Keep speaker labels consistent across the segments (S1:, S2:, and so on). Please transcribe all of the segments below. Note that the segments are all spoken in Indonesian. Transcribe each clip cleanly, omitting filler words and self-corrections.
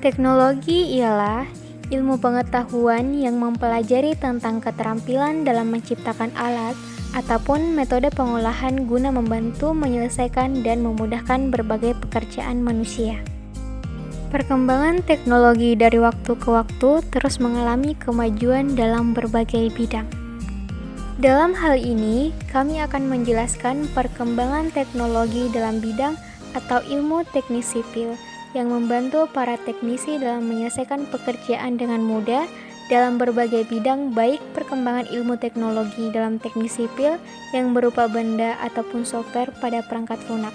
S1: Teknologi ialah ilmu pengetahuan yang mempelajari tentang keterampilan dalam menciptakan alat ataupun metode pengolahan guna membantu menyelesaikan dan memudahkan berbagai pekerjaan manusia. Perkembangan teknologi dari waktu ke waktu terus mengalami kemajuan dalam berbagai bidang. Dalam hal ini, kami akan menjelaskan perkembangan teknologi dalam bidang atau ilmu teknik sipil yang membantu para teknisi dalam menyelesaikan pekerjaan dengan mudah dalam berbagai bidang, baik perkembangan ilmu teknologi dalam teknik sipil yang berupa benda ataupun software pada perangkat lunak.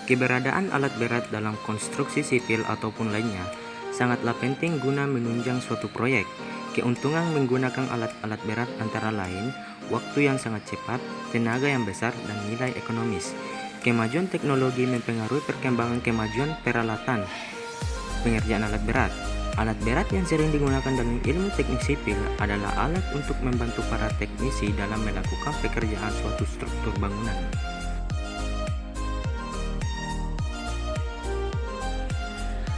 S2: Keberadaan alat berat dalam konstruksi sipil ataupun lainnya sangatlah penting guna menunjang suatu proyek. Keuntungan menggunakan alat-alat berat antara lain waktu yang sangat cepat, tenaga yang besar, dan nilai ekonomis. Kemajuan teknologi mempengaruhi perkembangan kemajuan peralatan pengerjaan alat berat. Alat berat yang sering digunakan dalam ilmu teknik sipil adalah alat untuk membantu para teknisi dalam melakukan pekerjaan suatu struktur bangunan.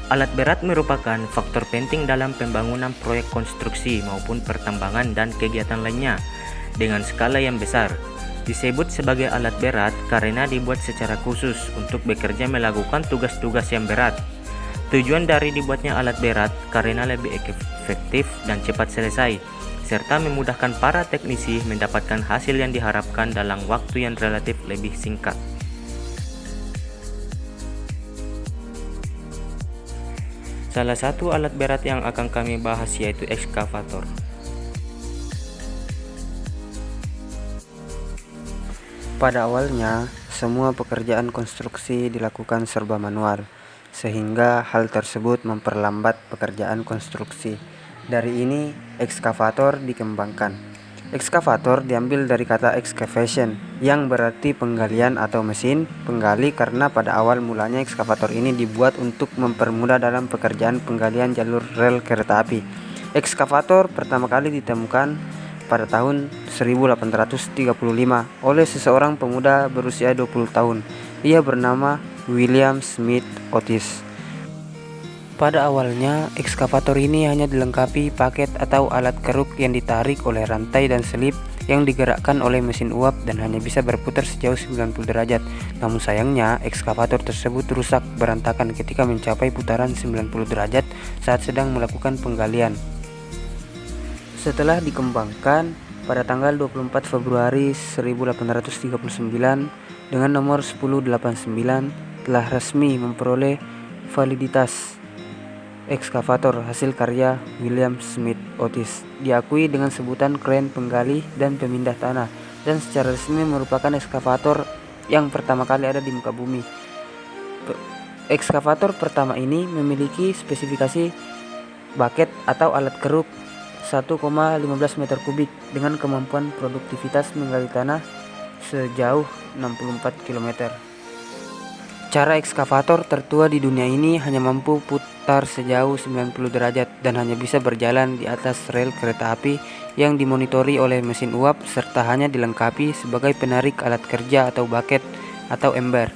S2: Alat berat merupakan faktor penting dalam pembangunan proyek konstruksi maupun pertambangan dan kegiatan lainnya dengan skala yang besar. Disebut sebagai alat berat karena dibuat secara khusus untuk bekerja melakukan tugas-tugas yang berat. Tujuan dari dibuatnya alat berat karena lebih efektif dan cepat selesai, serta memudahkan para teknisi mendapatkan hasil yang diharapkan dalam waktu yang relatif lebih singkat. Salah satu alat berat yang akan kami bahas yaitu ekskavator.
S3: Pada awalnya, semua pekerjaan konstruksi dilakukan serba manual, sehingga hal tersebut memperlambat pekerjaan konstruksi. Dari ini, ekskavator dikembangkan. Ekskavator diambil dari kata excavation, yang berarti penggalian atau mesin penggali, karena pada awal mulanya ekskavator ini dibuat untuk mempermudah dalam pekerjaan penggalian jalur rel kereta api. Ekskavator pertama kali ditemukan pada tahun 1835 oleh seseorang pemuda berusia 20 tahun. Ia bernama William Smith Otis. Pada awalnya, ekskavator ini hanya dilengkapi paket atau alat keruk yang ditarik oleh rantai dan selip yang digerakkan oleh mesin uap dan hanya bisa berputar sejauh 90 derajat. Namun sayangnya, ekskavator tersebut rusak berantakan ketika mencapai putaran 90 derajat saat sedang melakukan penggalian. Setelah dikembangkan pada tanggal 24 Februari 1839 dengan nomor 1089 telah resmi memperoleh validitas. Ekskavator hasil karya William Smith Otis diakui dengan sebutan kren penggali dan pemindah tanah, dan secara resmi merupakan ekskavator yang pertama kali ada di muka bumi. Ekskavator pertama ini memiliki spesifikasi bucket atau alat keruk 1,15 meter kubik dengan kemampuan produktivitas menggali tanah sejauh 64 km. Cara ekskavator tertua di dunia ini hanya mampu putar sejauh 90 derajat dan hanya bisa berjalan di atas rel kereta api yang dimonitori oleh mesin uap, serta hanya dilengkapi sebagai penarik alat kerja atau bucket atau ember.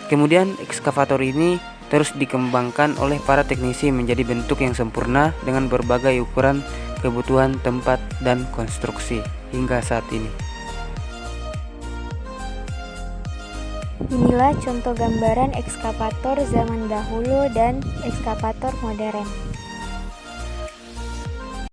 S3: Kemudian ekskavator ini terus dikembangkan oleh para teknisi menjadi bentuk yang sempurna dengan berbagai ukuran, kebutuhan tempat, dan konstruksi hingga saat ini.
S1: Inilah contoh gambaran ekskavator zaman dahulu dan ekskavator modern.